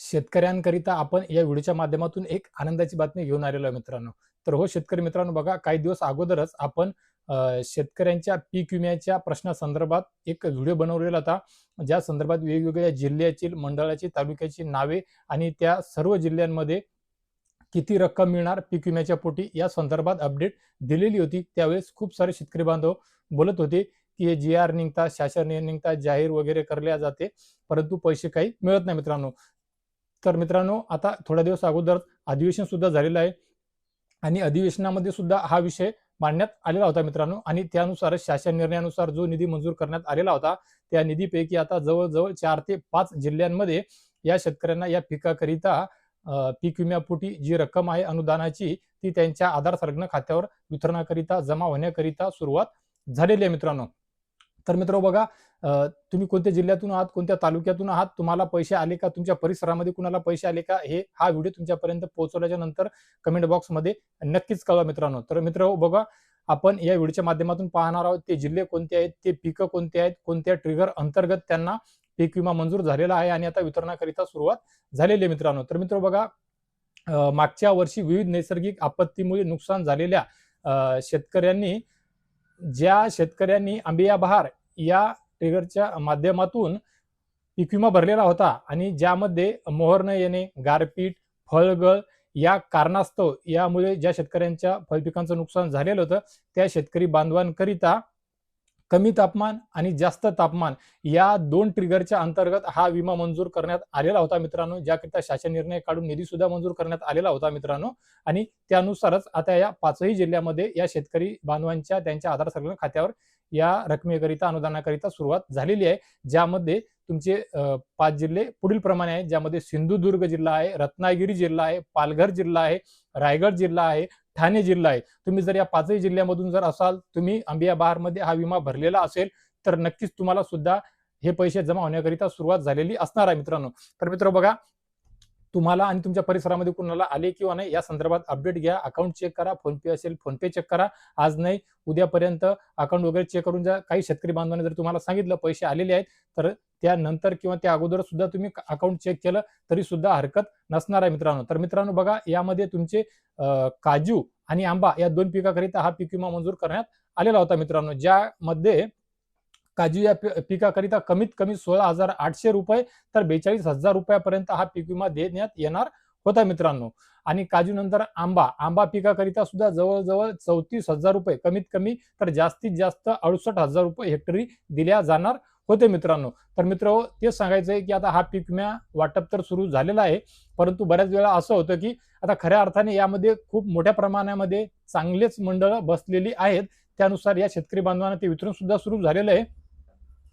शेतकऱ्यांकरिता आपण या व्हिडिओच्या माध्यमातून एक आनंदाची बातमी घेऊन आलेलो आहे मित्रांनो. तर हो शेतकरी मित्रांनो, बघा काही दिवस अगोदरच आपण शेतकऱ्यांच्या पीक विम्याच्या प्रश्नासंदर्भात एक व्हिडिओ बनवलेला होता. ज्या संदर्भात वेगवेगळ्या जिल्ह्याची, मंडळाची, तालुक्याची नावे आणि त्या सर्व जिल्ह्यांमध्ये किती रक्कम मिळणार पीक विम्याच्या पोटी या संदर्भात अपडेट दिलेली होती. त्यावेळेस खूप सारे शेतकरी बांधव बोलत होते की हे जी आर निघतात, शासन निघतात, जाहीर वगैरे करल्या जाते, परंतु पैसे काही मिळत नाही मित्रांनो. तर मित्रांनो, आता थोड्या दिवस अगोदर अधिवेशन सुद्धा झालेलं आहे आणि अधिवेशनामध्ये सुद्धा हा विषय मांडण्यात आलेला होता मित्रांनो. आणि त्यानुसार शासन निर्णयानुसार जो निधी मंजूर करण्यात आलेला होता, त्या निधीपैकी आता जवळजवळ 4 ते 5 जिल्ह्यांमध्ये या शेतकऱ्यांना या पिकाकरिता पीक विम्यापोटी जी रक्कम आहे अनुदानाची, ती त्यांच्या आधार संलग्न खात्यावर वितरणाकरिता जमा होण्याकरिता सुरुवात झालेली आहे मित्रांनो. तर मित्रांनो बघा, तुम्ही कोणत्या जिल्ह्यातून आहात, कोणत्या तालुक्यातून आहात, तुम्हाला पैसे आले का, तुमच्या परिसरामध्ये कुणाला पैसे आले का, हे हा व्हिडिओ तुमच्यापर्यंत पोहोचवल्याच्या नंतर कमेंट बॉक्समध्ये नक्कीच कळवा मित्रांनो. तर मित्रांनो बघा, आपण या व्हिडिओच्या माध्यमातून पाहणार आहोत ते जिल्हे कोणते आहेत, ते पिकं कोणते आहेत, कोणत्या ट्रिगर अंतर्गत त्यांना पीक विमा मंजूर झालेला आहे आणि आता वितरणाकरिता सुरुवात झालेली आहे मित्रांनो. तर मित्रांनो बघा, मागच्या वर्षी विविध नैसर्गिक आपत्तीमुळे नुकसान झालेल्या शेतकऱ्यांनी, ज्या शेतकऱ्यांनी आंबिया बहार या ट्रिगरच्या माध्यमातून पीक विमा भरलेला होता आणि ज्यामध्ये मोहर न येणे, गारपीट, फळगळ या कारणास्तव यामुळे ज्या शेतकऱ्यांच्या फळपिकांचं नुकसान झालेलं होतं, त्या शेतकरी बांधवांकरिता कमी तापमान आणि जास्त तापमान या 2 ट्रिगरच्या अंतर्गत हा विमा मंजूर करण्यात आलेला होता मित्रांनो, ज्याकरिता शासन निर्णय काढून निधी सुद्धा मंजूर करण्यात आलेला होता मित्रांनो. आणि त्यानुसारच आता या 5ही जिल्ह्यामध्ये या शेतकरी बांधवांच्या त्यांच्या आधार संलग्न खात्यावर या रकमेकरिता अनुदानाकरिता सुरुवात झालेली आहे. ज्यामध्ये तुमचे 5 जिल्हे पुढील प्रमाणे आहेत, ज्यामध्ये सिंधुदुर्ग जिल्हा आहे, रत्नागिरी जिल्हा आहे, पालघर जिल्हा आहे, रायगड जिल्हा आहे, ठाणे जिल्हा आहे. तुम्ही जर या 5ही जिल्ह्यामधून जर असाल, तुम्ही आंबिया बहारमध्ये हा विमा भरलेला असेल, तर नक्कीच तुम्हाला सुद्धा हे पैसे जमा होण्याकरिता सुरुवात झालेली असणार आहे मित्रांनो. तर मित्रांनो बघा, तुम्हाला आणि तुमच्या परिसरामध्ये कुणाला आले किंवा नाही या संदर्भात अपडेट घ्या. अकाउंट चेक करा, फोनपे असेल फोनपे चेक करा. आज नाही उद्यापर्यंत अकाउंट वगैरे चेक करून जा. काही शेतकरी बांधवांनी जर तुम्हाला सांगितलं पैसे आलेले आहेत, तर त्यानंतर किंवा त्या अगोदर सुद्धा तुम्ही अकाउंट चेक केलं तरी सुद्धा हरकत नसणार आहे मित्रांनो. तर मित्रांनो बघा, यामध्ये तुमचे काजू आणि आंबा या 2 पिकाकरिता हा पीक विमा मंजूर करण्यात आलेला होता मित्रांनो. ज्यामध्ये काजू या पिकाकरिता कमीत कमी 16,800 रुपये तर 42,000 रुपयापर्यंत हा पीक विमा देण्यात येणार होता मित्रांनो. आणि काजू नंतर आंबा पिकाकरिता सुद्धा जवळजवळ 34,000 रुपये कमीत कमी तर जास्तीत जास्त 68,000 रुपये हेक्टरी दिल्या जाणार होते मित्रांनो. तर मित्रांनो, ते सांगायचं आहे की आता हा पीक विमा वाटप तर सुरू झालेला आहे, परंतु बऱ्याच वेळा असं होतं की आता खऱ्या अर्थाने यामध्ये खूप मोठ्या प्रमाणामध्ये चांगलेच मंडळ बसलेली आहेत. त्यानुसार या शेतकरी बांधवांना ते वितरण सुद्धा सुरू झालेलं आहे.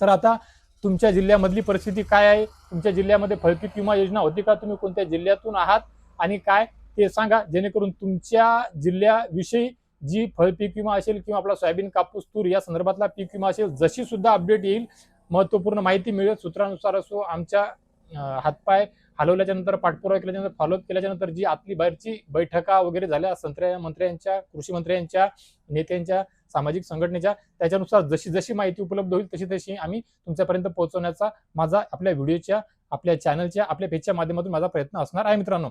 तर आता तुमच्या जिल्ह्यामधली परिस्थिती काय आहे, तुमच्या जिल्ह्यामध्ये फळपीक विमा योजना होती का, तुम्ही कोणत्या जिल्ह्यातून आहात आणि काय ते सांगा, जेणेकरून तुमच्या जिल्ह्याविषयी जी फळपीक विमा असेल किंवा आपला सोयाबीन, कापूस, तूर या संदर्भातला पीक विमा असेल, जशी सुद्धा अपडेट येईल, महत्वपूर्ण माहिती मिळेल, सूत्रानुसार असो, आमच्या हातपाय हलवल्याच्या नंतर, पाठपुरावा केल्याच्या नंतर, फॉलोअप केल्याच्या नंतर जी आतली बाहेरची बैठका वगैरे झाल्या मंत्र्यांच्या, कृषी मंत्र्यांच्या, नेत्यांच्या, सामाजिक संघटनेच्या, त्याच्यानुसार जशी जशी माहिती उपलब्ध होईल तशी तशी आम्ही तुमच्यापर्यंत पोहोचवण्याचा माझा आपल्या व्हिडिओच्या, आपल्या चॅनलच्या, आपल्या पेजच्या माध्यमातून माझा प्रयत्न असणार आहे मित्रांनो.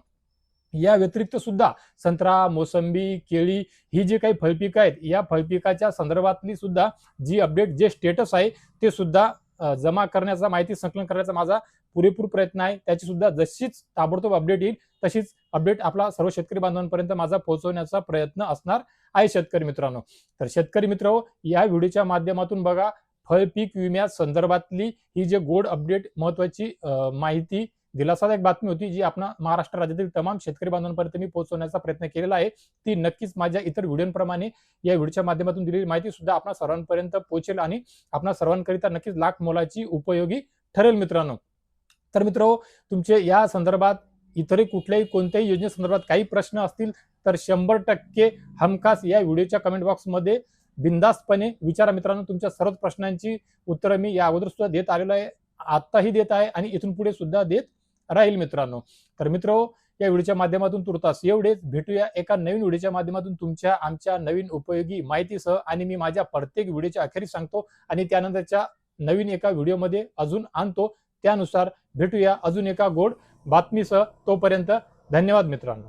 या व्यतिरिक्त सुद्धा संत्रा, मोसंबी, केळी ही जी काही फळपिकं आहेत, या फळपिकाच्या संदर्भातली सुद्धा जी अपडेट, जे स्टेटस आहे ते सुद्धा जमा करण्याचा, माहिती संकलन करण्याचा माझा पुरेपूर प्रयत्न आहे. त्याची सुद्धा जशीच ताबडतोब अपडेट येईल तशीच अपडेट आपला सर्व शेतकरी बांधवांपर्यंत माझा पोहोचवण्याचा प्रयत्न असणार आहे शेतकरी मित्रांनो. तर शेतकरी मित्र, या व्हिडिओच्या माध्यमातून बघा, फळपीक विम्या संदर्भातली ही जे गोड अपडेट, महत्वाची माहिती, दिलासादायक बातमी होती, जी आपण महाराष्ट्र राज्यातील तमाम शेतकरी बांधवांपर्यंत मी पोहोचवण्याचा प्रयत्न केलेला आहे. ती नक्कीच माझ्या इतर व्हिडिओप्रमाणे या व्हिडिओच्या माध्यमातून दिलेली माहिती सुद्धा आपल्या सर्वांपर्यंत पोहोचेल आणि आपल्या सर्वांकरिता नक्कीच लाख मोलाची उपयोगी ठरेल मित्रांनो. तर मित्रांनो, तुमचे या संदर्भात इतरही कुठल्याही कोणत्याही योजनेसंदर्भात काही प्रश्न असतील तर 100% हमखास या व्हिडिओच्या कमेंट बॉक्समध्ये बिनधास्तपणे विचारा मित्रांनो. तुमच्या सर्व प्रश्नांची उत्तरं मी या अगोदर सुद्धा देत आलेलो आहे, आताही देत आहे आणि इथून पुढे सुद्धा देत राहील मित्रांनो. तर मित्रांनो, या व्हिडिओच्या माध्यमातून तुर्तास एवढेच. भेटूया एका नवीन व्हिडिओच्या माध्यमातून तुमच्या आमच्या नवीन उपयोगी माहितीसह. आणि मी माझ्या प्रत्येक व्हिडिओच्या अखेरीस सांगतो आणि त्यानंतरच्या नवीन एका व्हिडिओमध्ये अजून आणतो. त्यानुसार भेटूया अजून एका गोड बातमीसह. तोपर्यंत धन्यवाद मित्रांनो.